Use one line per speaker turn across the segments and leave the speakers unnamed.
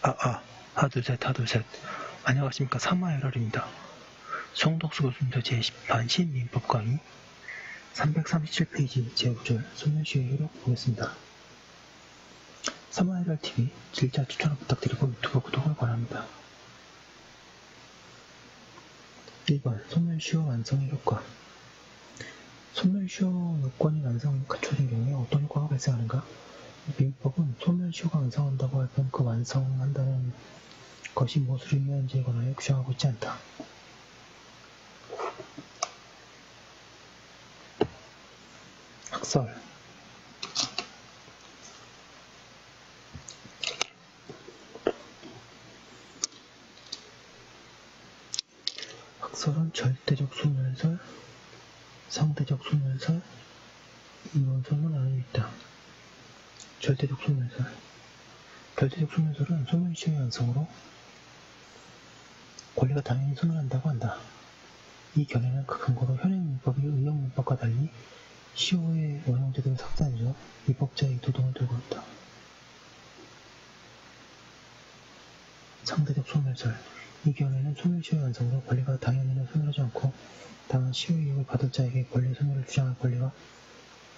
하둘셋. 안녕하십니까. 사마에럴입니다. 송덕수 교수님도 제10판 시민법 강의 337페이지 제5절 소멸시효를 보겠습니다. 사마에럴TV 질자 추천을 부탁드리고 유튜브 구독을 권합니다. 1번 소멸시효 완성의 효과. 소멸시효 요건이 갖춰진 경우에 어떤 효과가 발생하는가? 민법은 소멸시효가 완성한다고 하면 그 완성한다는 것이 무엇을 의미하는지에 관하여 규정하고 있지 않다. 학설. 학설은 절대적 소멸설, 상대적 소멸설, 이원설로 나누어 있다. 절대적 소멸설. 절대적 소멸설은 소멸시효의 완성으로 권리가 당연히 소멸한다고 한다. 이 견해는 그 근거로 현행민법이 의형민법과 달리 시효의 원형제도를 삭제하면서 위법자의 도동을 들고 있다. 상대적 소멸설. 이 견해는 소멸시효의 완성으로 권리가 당연히는 소멸하지 않고 다만 시효의 이익을 받을 자에게 권리 소멸을 주장할 권리가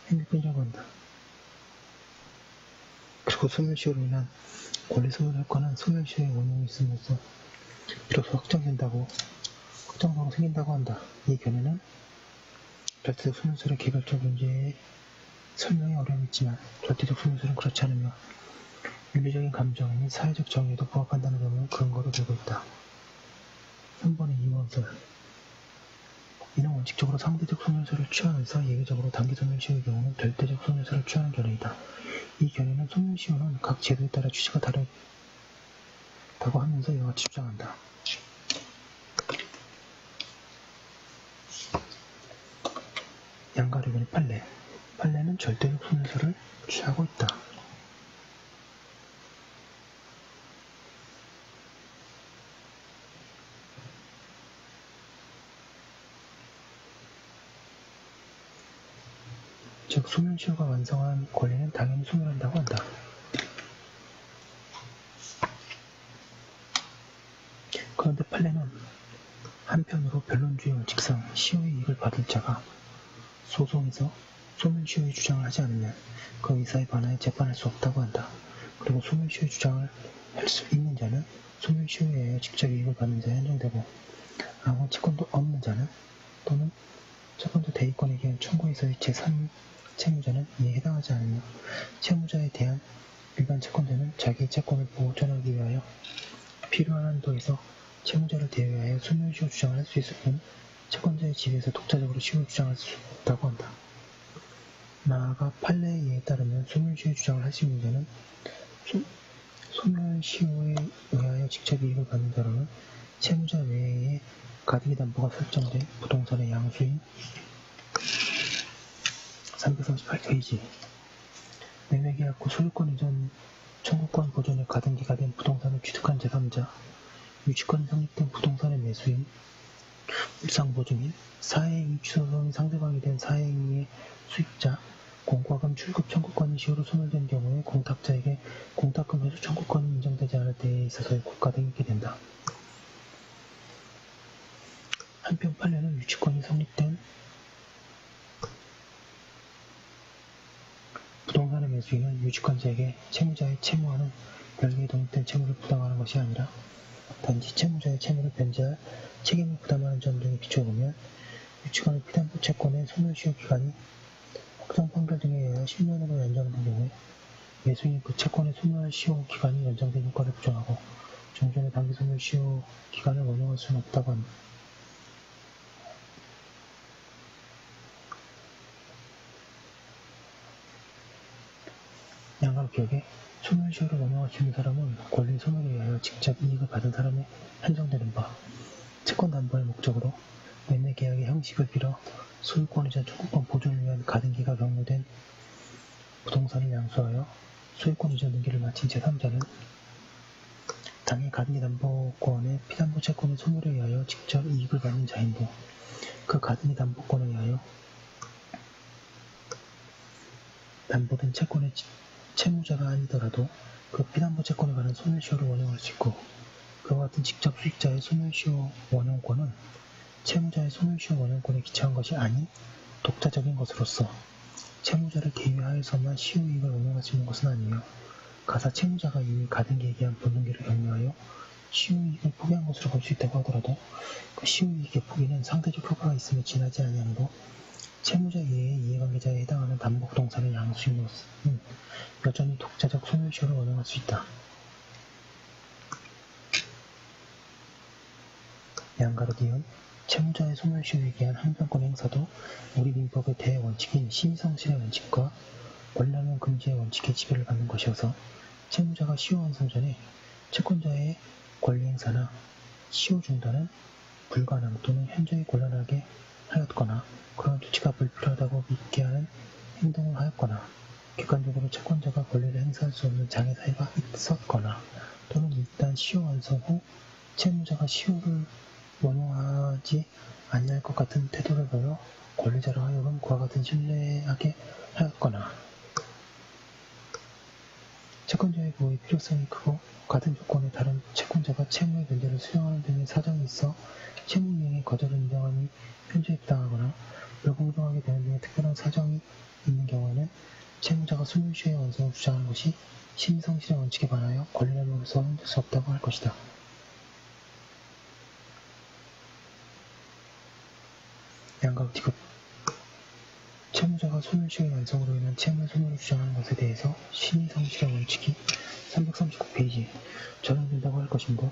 생길 뿐이라고 한다. 그리고 소멸시효로 인한 권리 소멸 효과는 소멸시효의 원형이 있음으로써 비로소 확정적으로 생긴다고 한다. 이 견해는 절대적 소멸설의 개별적 문제에 설명이 어려움이 있지만 절대적 소멸설은 그렇지 않으며 윤리적인 감정 및 사회적 정의에도 부합한다는 점을 근거로 들고 있다. 3번의 이원설. 이는 원칙적으로 상대적 소멸설을 취하면서 예외적으로 단기 소멸시효의 경우는 절대적 소멸설을 취하는 견해이다. 이 견해는 소멸시효는 각 제도에 따라 취지가 다르다고 하면서 이와 같이 주장한다. 양가류변의 판례. 판례는 절대적 소멸설을 취하고 있다. 즉 소멸시효가 완성한 권리는 당연히 소멸한다고 한다. 그런데 판례는 한편으로 변론주의 원칙상 시효의 이익을 받을 자가 소송에서 소멸시효의 주장을 하지 않으면 그 의사에 반하여 재판할 수 없다고 한다. 그리고 소멸시효의 주장을 할 수 있는 자는 소멸시효에 의하여 직접 이익을 받는 자에 한정되고 아무 채권도 없는 자는 또는 채권도 대리권에게 청구에서의 제3 채무자는 이에 해당하지 않으며 채무자에 대한 일반 채권자는 자기의 채권을 보존하기 위하여 필요한 한도에서 채무자를 대여하여 소멸시효 주장을 할 수 있을 뿐 채권자의 지위에서 독자적으로 시효 주장할 수 없다고 한다. 나아가 판례에 의해 따르면 소멸시효 주장을 할 수 있는 자는 소멸시효에 의하여 직접 이익을 받는 자로는 채무자 외에 가등기 담보가 설정된 부동산의 양수인 338페이지 매매계약 후 소유권 이전 청구권 보존의 가등기가 된 부동산을 취득한 제3자 유치권이 성립된 부동산의 매수인 물상보증인 사해행위 취소소인 상대방이 된 사해행위의 수익자 공과금 출급 청구권이 시효로 소멸된 경우에 공탁자에게 공탁금 회수 청구권이 인정되지 않을 때에 있어서의 국가등이 있게 된다. 한편 판례는 유치권이 성립된 부동산의 매수인은 유치권자에게 채무자의 채무와는 별개에 독립된 채무를 부담하는 것이 아니라 단지 채무자의 채무를 변제할 책임을 부담하는 점 등에 비춰보면 유치권의 피담보 채권의 소멸시효 기간이 확정 판결 등에 의하여 10년으로 연장된 경우에 매수인이 그 채권의 소멸 시효 기간이 연장된 효과를 부정하고 종전의 단기 소멸 시효 기간을 원용할 수는 없다고 합니다. 양가기억에 소멸시효를 원용할 수 있는 사람은 권리 소멸에 의하여 직접 이익을 받은 사람에 한정되는 바 채권담보의 목적으로 매매계약의 형식을 빌어 소유권이자 청구권 보존을 위한 가등기가 경로된 부동산을 양수하여 소유권 이전 등기를 마친 제3자는 당해 가등기 담보권의 피담보 채권의 소멸에 의하여 직접 이익을 받는 자인데 그 가등기 담보권에 의하여 담보된 채권의 채무자가 아니더라도 그 피담보 채권에 관한 소멸시효를 원용할 수 있고, 그와 같은 직접 수익자의 소멸시효 원용권은 채무자의 소멸시효 원용권에 기초한 것이 아닌 독자적인 것으로서 채무자를 계유하여서만 시효이익을 원용할 수 있는 것은 아니며, 가사 채무자가 이미 가등기에 의한 본등기를 경유하여 시효이익을 포기한 것으로 볼 수 있다고 하더라도 그 시효이익의 포기는 상대적 효과가 있음에 지나지 아니하므로 채무자 이외의 이해관계자에 해당하는 담보부동산의 양수인으로서는 여전히 독자적 소멸시효를 원용할 수 있다. 양가로 니은 채무자의 소멸시효에 대한 항변권 행사도 우리 민법의 대원칙인 심의성실의 원칙과 권리남용 금지의 원칙에 지배를 받는 것이어서 채무자가 시효 완성 전에 채권자의 권리 행사나 시효 중단은 불가능 또는 현저히 곤란하게 하였거나 그런 조치가 불필요하다고 믿게 하는 행동을 하였거나 객관적으로 채권자가 권리를 행사할 수 없는 장애 사유가 있었거나 또는 일단 시효 완성 후 채무자가 시효를 원용하지 아니할 것 같은 태도를 보여 권리자로 하여금 그와 같은 신뢰하게 하였거나 채권자의 보호의 필요성이 크고 같은 조건의 다른 채권자가 채무의 변제를 수령하는 등의 사정이 있어 채무이행의 거절을 인정함이 현저히 부당하거나 불공정하게 되는 등의 특별한 사정이 있는 경우에는 채무자가 소멸시효의 완성을 주장하는 것이 심의성실의 원칙에 반하여 권리남용으로서 허용될 수 없다고 할 것이다. 양가로 디귿 채무자가 소멸시효의 완성으로 인한 채무의 소멸을 주장하는 것에 대해서 심의성실의 원칙이 339페이지에 적용된다고 할 것이므로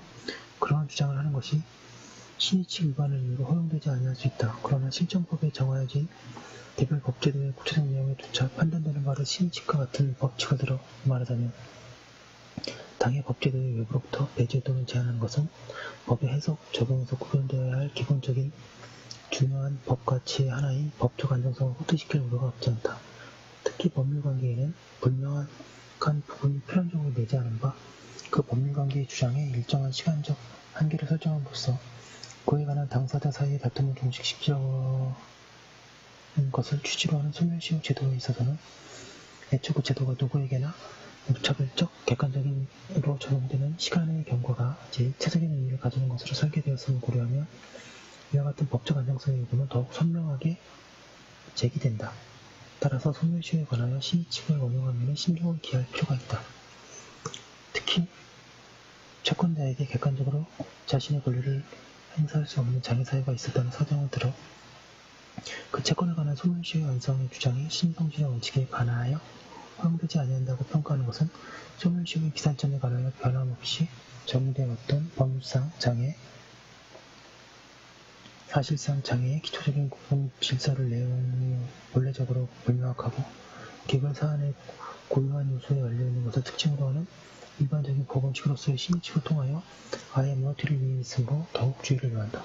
그러한 주장을 하는 것이 신의칙 위반을 이유로 허용되지 아니할 수 있다. 그러나 실정법에 정하여진 개별 법제도의 구체적 내용에 조차 판단되는 바를 신의칙과 같은 법칙을 들어 말하자면 당해 법제도의 외부로부터 배제 또는 제한하는 것은 법의 해석, 적용에서 구별되어야 할 기본적인 중요한 법가치의 하나인 법적 안정성을 호퇴시킬 우려가 없지 않다. 특히 법률관계에는 불명확한 부분이 표현적으로 내재하는 바, 그 법률관계의 주장에 일정한 시간적 한계를 설정함으로써 그에 관한 당사자 사이의 다툼을 종식시키려는 것을 취지로 하는 소멸시효 제도에 있어서는 애초 그 제도가 누구에게나 무차별적, 객관적인으로 적용되는 시간의 경과가 제1차적인 의미를 가지는 것으로 설계되었음을 고려하면 이와 같은 법적 안정성의 요구는 더욱 선명하게 제기된다. 따라서 소멸시효에 관하여 신의칙을 원용하면 신중을 기할 필요가 있다. 특히 채권자에게 객관적으로 자신의 권리를 행사할 수 없는 장애 사유가 있었다는 사정을 들어 그 채권에 관한 소멸시효 완성의 주장이 심의성실의 원칙에 반하여 허용되지 아니한다고 평가하는 것은 소멸시효의 기산점에 관하여 변함없이 적용되었던 법률상 장애, 사실상 장애의 기초적인 구분 질서를 내용이 본래적으로 불명확하고 개별 사안의 고유한 요소에 열려있는 것을 특징으로 하는 일반적인 법원칙으로서의 신의칙을 통하여 아예 무너뜨릴 위험이 있으므로 더욱 주의를 요한다.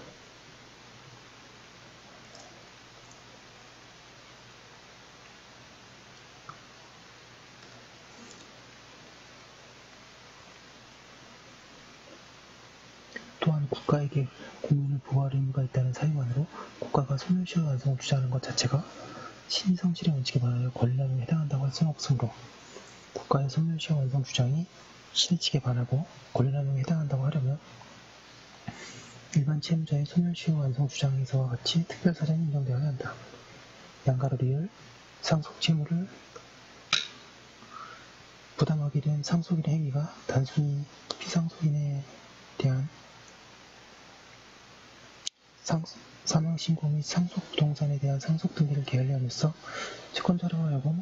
또한 국가에게 국민을 보호할 의무가 있다는 사유만으로 국가가 소멸시효 완성을 주장하는 것 자체가 신의성실의 원칙에 반하여 권리남용에 해당한다고 할 수는 없으므로 국가의 소멸시효 완성 주장이 신의칙에 반하고 권리남용에 해당한다고 하려면 일반 채무자의 소멸시효 완성 주장에서와 같이 특별사정이 인정되어야 한다. 양가로 리을 상속 채무를 부담하게 된 상속인의 행위가 단순히 피상속인에 대한 사망신고 및 상속부동산에 대한 상속등기를 게을리함으로써 채권자로 하여금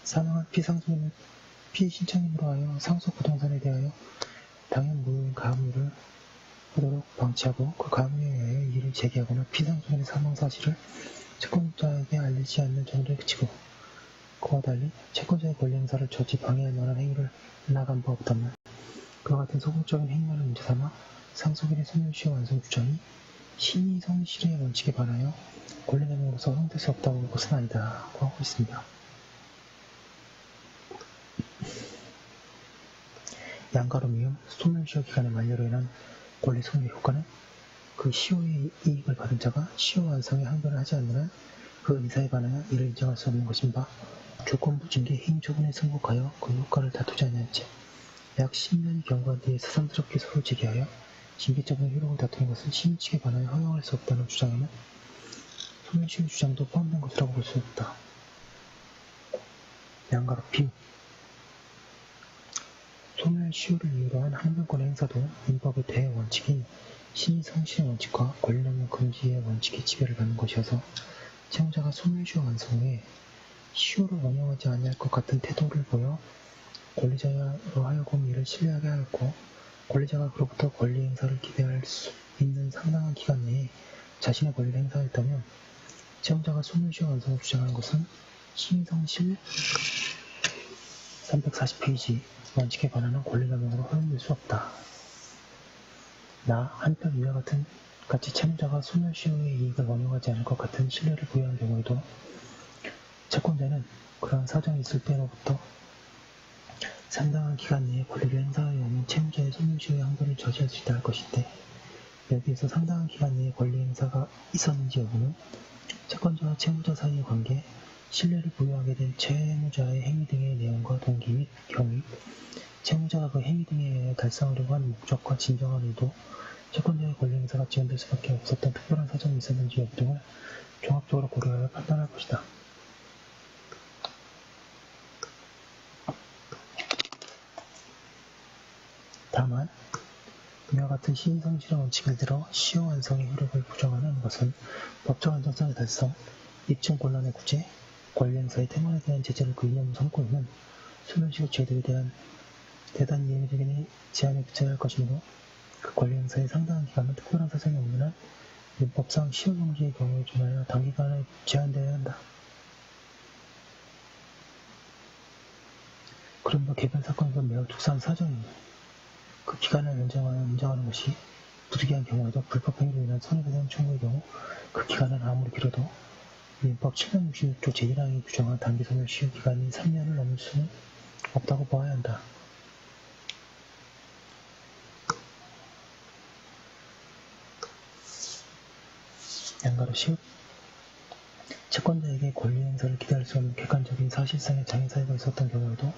사망한 피상속인을 피신청인으로 하여 상속부동산에 대하여 당연 무효인 가압류를 하도록 방치하고 그 가압류에 의하여 이의를 제기하거나 피상속인의 사망사실을 채권자에게 알리지 않는 정도에 그치고 그와 달리 채권자의 권리 행사를 저지 방해할 만한 행위를 나간 바 없다면 그와 같은 소극적인 행위만을 문제삼아 상속인의 소멸시효 완성 주장이 신의성실의 원칙에 반하여 권리남용으로서 허용될 수 없다고 볼 것은 아니다고 하고 있습니다. 양가로 미음 소멸시효 기간의 만료로 인한 권리 소멸 효과는 그 시효의 이익을 받은 자가 시효 완성에 항변을 하지 않는 한 그 의사에 반하여 이를 인정할 수 없는 것인 바 조건부 징계 해임 처분에 승복하여 그 효과를 다투지 아니한 채 약 10년이 경과한 뒤에 새삼스럽게 서로 제기하여 징계적인 효력을 다투는 것은 시민 측에 관하여 허용할 수 없다는 주장에는 소멸시효 주장도 포함된 것이라고 볼 수 있다. 양가로 비유 소멸시효를 이유로 한 항변권의 행사도 민법의 대원칙인 신의성실의 원칙과 권리滥용 금지의 원칙의 지배를 받는 것이어서 채무자가 소멸시효 완성 후에 시효를 원용하지 아니할 것 같은 태도를 보여 권리자로 하여금 이를 신뢰하게 하였고 권리자가 그로부터 권리 행사를 기대할 수 있는 상당한 기간 내에 자신의 권리를 행사했다면 채무자가 소멸시효 완성을 주장하는 것은 신의성실 340페이지 원칙에 관한 권리滥용으로 허용될 수 없다. 한편 이와 같이 채무자가 소멸시효의 이익을 원용하지 않을 것 같은 신뢰를 부여한 경우에도 채권자는 그러한 사정이 있을 때로부터 상당한 기간 내에 권리를 행사하여 오면 채무자의 소멸시효의 항변을 저지할 수 있다 할 것인데 여기에서 상당한 기간 내에 권리 행사가 있었는지 여부는 채권자와 채무자 사이의 관계, 신뢰를 부여하게 된 채무자의 행위 등의 내용과 동기 및 경위, 채무자가 그 행위 등에 의해 달성하려고 하는 목적과 진정한 의도, 채권자의 권리 행사가 지연될 수밖에 없었던 특별한 사정이 있었는지 여부 등을 종합적으로 고려하여 판단할 것이다. 다만 이와 같은 신의성실의 원칙을 들어 시효 완성의 효력을 부정하는 것은 법적 안정성의 달성, 입증 곤란의 구제, 권리 행사의 태만에 대한 제재를 그 이념으로 삼고 있는 소멸시효 제도에 대한 대단히 예외적인 제한에 붙여야 할 것이므로 그 권리 행사의 상당한 기간은 특별한 사정이 없는 한 민법상 시효 정지의 경우에 준하여 단기간에 제한되어야 한다. 그러므로 개별 사건에서 매우 특수한 사정이니 그 기간을 연장하여 인정하는 것이 부득이한 경우에도 불법 행위로 인한 손해배상 청구의 경우 그 기간은 아무리 길어도 민법 766조 제1항이 규정한 단기소멸시효 기간이 3년을 넘을 수는 없다고 보아야 한다. 양가로 시효 채권자에게 권리 행사를 기대할 수 없는 객관적인 사실상의 장애 사유가 있었던 경우에도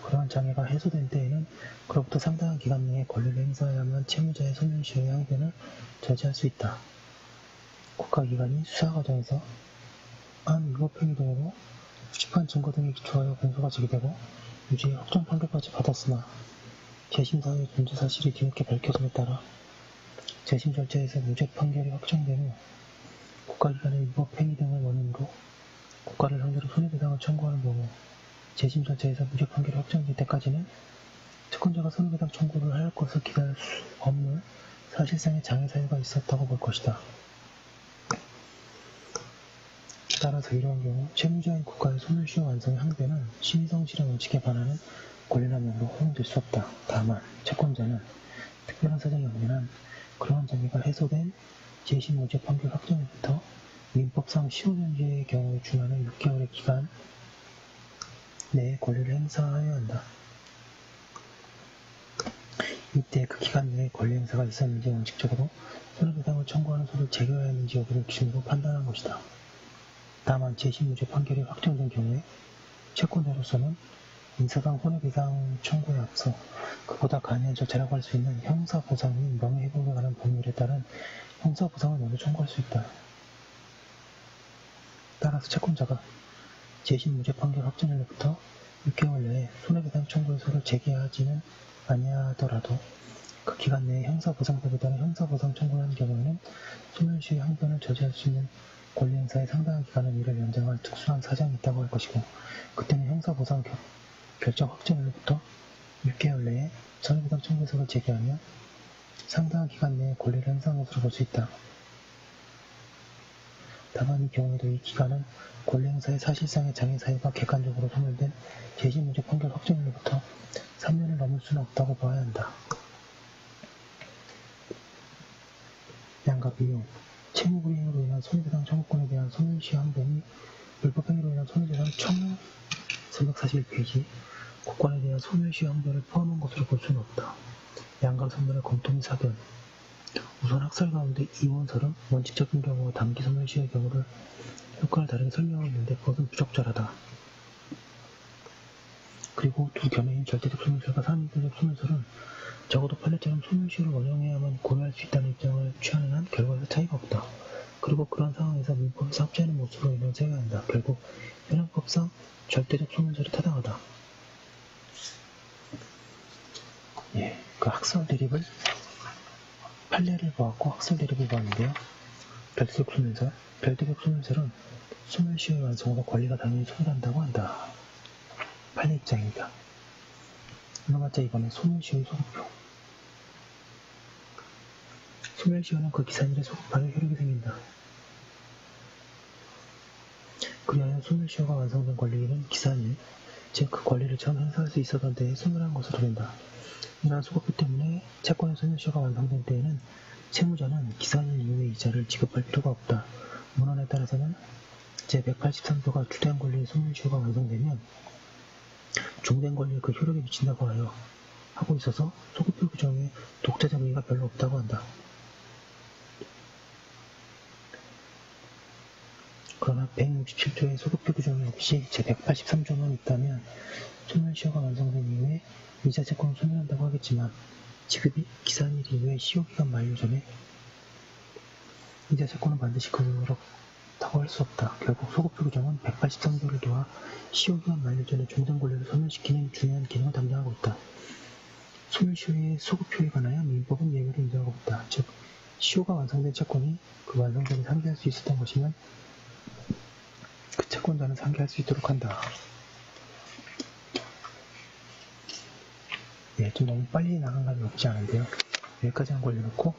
그러한 장애가 해소된 때에는 그로부터 상당한 기간 내에 권리를 행사하야만 채무자의 소멸시효의 항변을 저지할 수 있다. 국가기관이 수사 과정에서 한 위법행위 등으로 수집한 증거 등에 기초하여 공소가 제기되고 유죄의 확정 판결까지 받았으나 재심사의 존재 사실이 뒤늦게 밝혀짐에 따라 재심 절차에서 무죄 판결이 확정된 후 국가기관의 위법행위 등을 원인으로 국가를 상대로 손해배상을 청구하는 경우 재심 절차에서 무죄 판결이 확정될 때까지는 채권자가 손해배상 청구를 할 것을 기대할 수 없는 사실상의 장애 사유가 있었다고 볼 것이다. 따라서 이러한 경우 채무자인 국가의 소멸시효 완성의 항변은 신의성실의 원칙에 반하는 권리滥용으로 허용될 수 없다. 다만 채권자는 특별한 사정이 없는 한 그러한 장애가 해소된 재심 무죄 판결 확정일부터 민법상 시효정지의 경우에 준하는 6개월의 기간 내에 권리를 행사하여야 한다. 이때 그 기간 내에 권리 행사가 있었는지 원칙적으로 손해배상을 청구하는 소를 제기해야 하는지 여부를 기준으로 판단한 것이다. 다만 재심 무죄 판결이 확정된 경우에 채권자로서는 민사상 손해배상 청구에 앞서 그보다 간이한 절차라고 할 수 있는 형사보상 및 명예회복에 관한 법률에 따른 형사보상을 먼저 청구할 수 있다. 따라서 채권자가 재심 무죄 판결 확정일로부터 6개월 내에 손해배상 청구의 소를 제기하지는 아니하더라도 그 기간 내에 형사보상법에 따른 형사보상 청구를 한 경우에는 소멸시효의 항변을 저지할 수 있는 권리 행사의 상당한 기간을 이를 연장할 특수한 사정이 있다고 할 것이고 그때는 형사보상 결정 확정일로부터 6개월 내에 손해배상 청구서를 제기하며 상당한 기간 내에 권리를 행사한 것으로 볼 수 있다. 다만 이 경우에도 이 기간은 권리 행사의 사실상의 장애 사유가 객관적으로 소멸된 재심 무죄 판결 확정일로부터 3년을 넘을 수는 없다고 봐야 한다. 양가 비용 채무불이행으로 인한 손해배상 청구권에 대한 소멸시효 항변이 불법행위로 인한 손해배상 청구 341페이지 국권에 대한 소멸시효 항변을 포함한 것으로 볼 수는 없다. 양가 선변의 검토 및 사변 우선 학설 가운데 이원설은 원칙적인 경우와 단기 소멸시효의 경우를 효과를 다르게 설명하고 있는데 그것은 부적절하다. 그리고 두 견해인 절대적 소멸설과 상대적 소멸설은 적어도 판례처럼 소멸시효를 원용해야만 고려할 수 있다는 입장을 취하는 한 결과에서 차이가 없다. 그리고 그런 상황에서 민법에서 합치하는 모습으로 이런 세워야 한다. 결국 현행법상 절대적 소멸설이 타당하다. 예, 그 학설 대립을 판례를 보았고 학설 대립을 보았는데요. 절대적 소멸설, 절대적 소멸설은 소멸시효의 완성으로 권리가 당연히 소멸한다고 한다. 판례 입장입니다. 넘어가자 이번에 소멸시효의 소급표. 소멸시효는 그 기산일에 소급하여 효력이 생긴다. 그리하여 소멸시효가 완성된 권리는 기산일, 즉 그 권리를 처음 행사할 수 있었던 때에 소멸한 것으로 된다. 이러한 소급표 때문에 채권의 소멸시효가 완성된 때에는 채무자는 기산일 이후의 이자를 지급할 필요가 없다. 문헌에 따라서는 제183조가 주된 권리의 소멸시효가 완성되면 종된 권리에 그 효력이 미친다고 하고 있어서 소급표 규정에 독자적 의미가 별로 없다고 한다. 그러나 167조의 소급표 규정이 없이 제183조만 있다면 소멸시효가 완성된 이후에 이자 채권을 소멸한다고 하겠지만 지급이 기산일 이후에 시효기간 만료 전에 이자 채권은 반드시 그렇다고 할 수 없다. 결국 소급표 규정은 183조를 도와 시효기간 만료 전에 종된 권리를 소멸시키는 중요한 기능을 담당하고 있다. 소멸시효의 소급표에 관하여 민법은 예외를 인정하고 있다. 즉, 시효가 완성된 채권이 그 완성 전에 상기할 수 있었던 것이면 그 채권자는 상기할 수 있도록 한다. 예, 좀 너무 빨리 나간 감이 없지 않은데요. 여기까지 한 거 올려놓고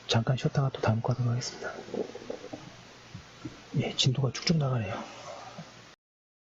잠깐 쉬었다가 또 다음 거 하도록 하겠습니다. 예, 진도가 쭉쭉 나가네요.